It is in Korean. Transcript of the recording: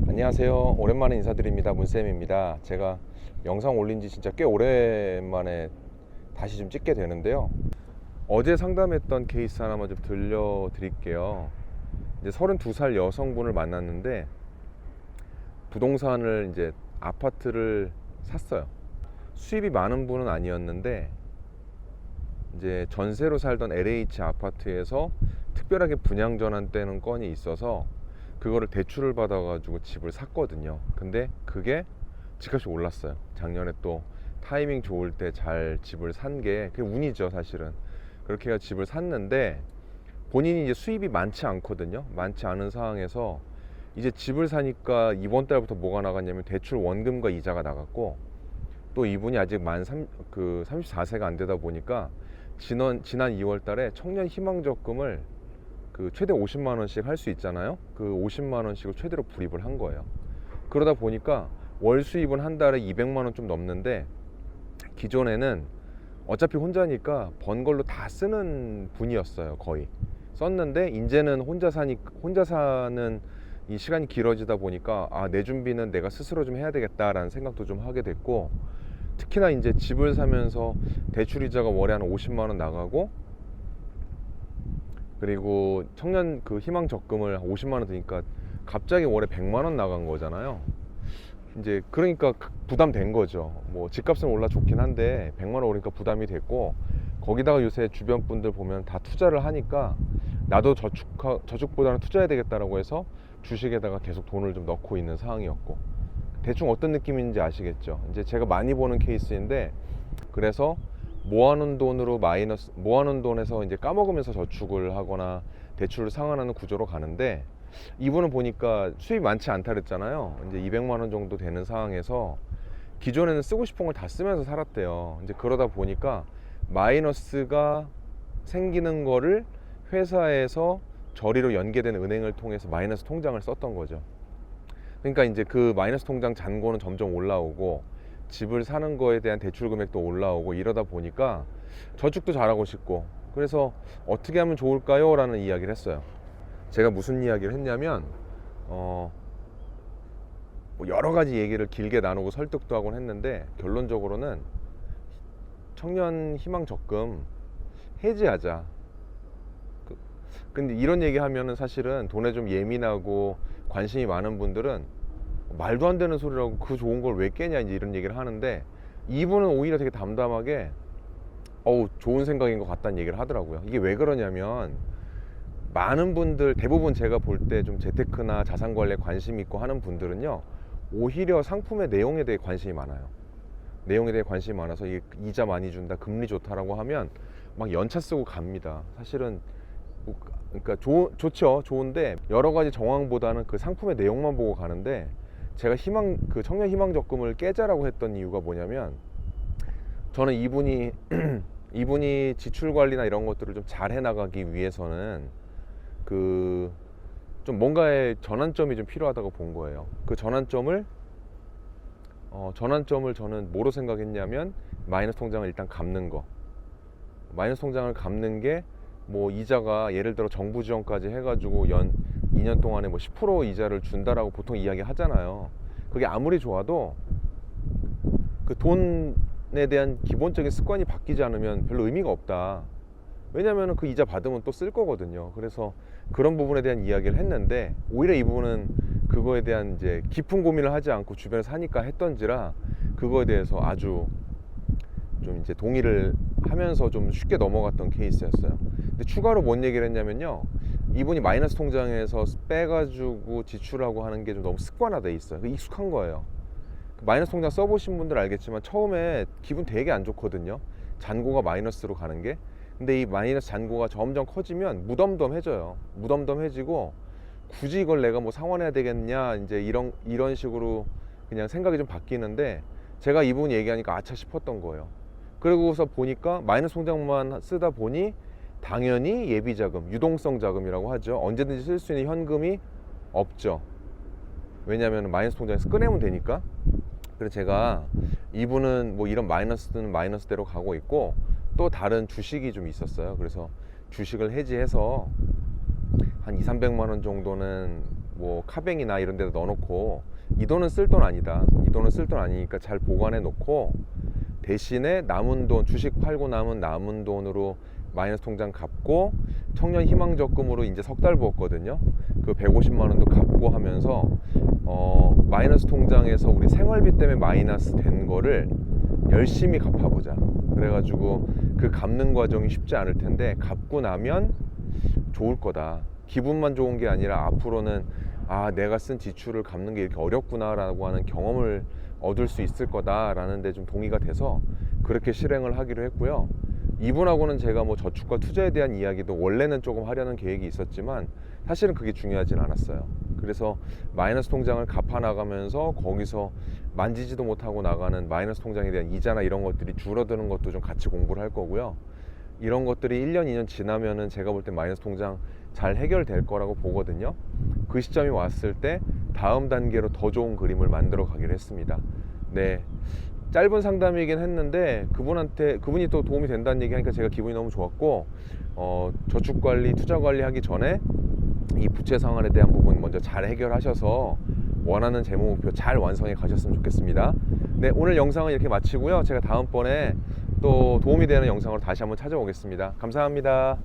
안녕하세요. 오랜만에 인사드립니다. 문쌤입니다. 제가 영상 올린 지 진짜 꽤 오랜만에 다시 좀 찍게 되는데요. 어제 상담했던 케이스 하나만 좀 들려드릴게요. 이제 32살 여성분을 만났는데 부동산을 이제 아파트를 샀어요. 수입이 많은 분은 아니었는데 이제 전세로 살던 LH 아파트에서 특별하게 분양 전환되는 건이 있어서 그거를 대출을 받아가지고 집을 샀거든요. 근데 그게 집값이 올랐어요. 작년에 또 타이밍 좋을 때 잘 집을 산 게 그게 운이죠, 사실은. 그렇게 해서 집을 샀는데 본인이 이제 수입이 많지 않거든요. 많지 않은 상황에서 이제 집을 사니까 이번 달부터 뭐가 나갔냐면 대출 원금과 이자가 나갔고, 또 이분이 아직 34세가 안 되다 보니까 지난 2월 달에 청년 희망 적금을 최대 50만 원씩 할 수 있잖아요. 그 50만 원씩을 최대로 불입을 한 거예요. 그러다 보니까 월 수입은 한 달에 200만 원 좀 넘는데, 기존에는 어차피 혼자니까 번 걸로 다 쓰는 분이었어요. 거의 썼는데 이제는 혼자 사는 이 시간이 길어지다 보니까 내 준비는 내가 스스로 좀 해야 되겠다라는 생각도 좀 하게 됐고, 특히나 이제 집을 사면서 대출이자가 월에 한 50만 원 나가고, 그리고 청년 희망 적금을 50만 원 드니까 갑자기 월에 100만 원 나간 거잖아요. 이제 그러니까 부담된 거죠. 뭐 집값은 올라 좋긴 한데 100만 원 오르니까 부담이 됐고, 거기다가 요새 주변 분들 보면 다 투자를 하니까 나도 저축보다는 투자해야 되겠다라고 해서 주식에다가 계속 돈을 좀 넣고 있는 상황이었고, 대충 어떤 느낌인지 아시겠죠? 이제 제가 많이 보는 케이스인데, 그래서 모아놓은 돈에서 이제 까먹으면서 저축을 하거나 대출을 상환하는 구조로 가는데, 이분은 보니까 수입이 많지 않다 그랬잖아요. 이제 200만 원 정도 되는 상황에서 기존에는 쓰고 싶은 걸 다 쓰면서 살았대요. 이제 그러다 보니까 마이너스가 생기는 거를 회사에서 저리로 연계된 은행을 통해서 마이너스 통장을 썼던 거죠. 그러니까 이제 그 마이너스 통장 잔고는 점점 올라오고, 집을 사는 거에 대한 대출 금액도 올라오고, 이러다 보니까 저축도 잘하고 싶고, 그래서 어떻게 하면 좋을까요? 라는 이야기를 했어요. 제가 무슨 이야기를 했냐면 뭐 여러 가지 얘기를 길게 나누고 설득도 하곤 했는데, 결론적으로는 청년 희망 적금 해지하자. 근데 이런 얘기 하면은 사실은 돈에 좀 예민하고 관심이 많은 분들은 말도 안 되는 소리라고 그 좋은 걸 왜 깨냐, 이제 이런 얘기를 하는데, 이분은 오히려 되게 담담하게 좋은 생각인 것 같다는 얘기를 하더라고요. 이게 왜 그러냐면, 많은 분들, 대부분 제가 볼 때 좀 재테크나 자산 관리에 관심 있고 하는 분들은요, 오히려 상품의 내용에 대해 관심이 많아요. 내용에 대해 관심이 많아서 이게 이자 많이 준다, 금리 좋다라고 하면 막 연차 쓰고 갑니다. 사실은 그러니까 좋죠. 좋은데 여러 가지 정황보다는 그 상품의 내용만 보고 가는데, 제가 청년 희망 적금을 깨자라고 했던 이유가 뭐냐면, 저는 이분이 지출 관리나 이런 것들을 좀 잘 해나가기 위해서는 좀 뭔가의 전환점이 좀 필요하다고 본 거예요. 그 전환점을 저는 뭐로 생각했냐면, 마이너스 통장을 일단 갚는 거. 마이너스 통장을 갚는 게 뭐 이자가 예를 들어 정부 지원까지 해가지고 2년 동안에 뭐 10% 이자를 준다라고 보통 이야기 하잖아요. 그게 아무리 좋아도 그 돈에 대한 기본적인 습관이 바뀌지 않으면 별로 의미가 없다. 왜냐면 그 이자 받으면 또 쓸 거거든요. 그래서 그런 부분에 대한 이야기를 했는데, 오히려 이분은 그거에 대한 이제 깊은 고민을 하지 않고 주변에서 하니까 했던지라 그거에 대해서 아주 좀 이제 동의를 하면서 좀 쉽게 넘어갔던 케이스였어요. 근데 추가로 뭔 얘기를 했냐면요, 이분이 마이너스 통장에서 빼가지고 지출하고 하는 게 좀 너무 습관화돼 있어요. 익숙한 거예요. 마이너스 통장 써보신 분들 알겠지만 처음에 기분 되게 안 좋거든요. 잔고가 마이너스로 가는 게. 근데 이 마이너스 잔고가 점점 커지면 무덤덤해져요. 무덤덤해지고, 굳이 이걸 내가 뭐 상환해야 되겠냐, 이제 이런 식으로 그냥 생각이 좀 바뀌는데, 제가 이분 얘기하니까 아차 싶었던 거예요. 그러고서 보니까 마이너스 통장만 쓰다 보니 당연히 예비자금, 유동성 자금이라고 하죠. 언제든지 쓸 수 있는 현금이 없죠. 왜냐하면 마이너스 통장에서 꺼내면 되니까. 그래서 제가, 이분은 뭐 이런 마이너스는 마이너스대로 가고 있고, 또 다른 주식이 좀 있었어요. 그래서 주식을 해지해서 한 200~300만 원 정도는 뭐 카뱅이나 이런 데다 넣어놓고 이 돈은 쓸 돈 아니다, 이 돈은 쓸 돈 아니니까 잘 보관해 놓고 대신에 남은 돈, 주식 팔고 남은 돈으로 마이너스 통장 갚고 청년 희망적금으로 이제 석 달 부었거든요. 그 150만 원도 갚고 하면서 마이너스 통장에서 우리 생활비 때문에 마이너스 된 거를 열심히 갚아보자. 그래가지고 그 갚는 과정이 쉽지 않을 텐데 갚고 나면 좋을 거다. 기분만 좋은 게 아니라 앞으로는 아, 내가 쓴 지출을 갚는 게 이렇게 어렵구나라고 하는 경험을 얻을 수 있을 거다라는 데 좀 동의가 돼서 그렇게 실행을 하기로 했고요. 이분하고는 제가 뭐 저축과 투자에 대한 이야기도 원래는 조금 하려는 계획이 있었지만 사실은 그게 중요하진 않았어요. 그래서 마이너스 통장을 갚아 나가면서 거기서 만지지도 못하고 나가는 마이너스 통장에 대한 이자나 이런 것들이 줄어드는 것도 좀 같이 공부를 할 거고요. 이런 것들이 1년, 2년 지나면은 제가 볼 때 마이너스 통장 잘 해결될 거라고 보거든요. 그 시점이 왔을 때 다음 단계로 더 좋은 그림을 만들어 가기로 했습니다. 네, 짧은 상담이긴 했는데 그분이 또 도움이 된다는 얘기 하니까 제가 기분이 너무 좋았고, 저축관리, 투자관리 하기 전에 이 부채 상환에 대한 부분 먼저 잘 해결하셔서 원하는 재무 목표 잘 완성해 가셨으면 좋겠습니다. 네, 오늘 영상은 이렇게 마치고요. 제가 다음번에 또 도움이 되는 영상으로 다시 한번 찾아오겠습니다. 감사합니다.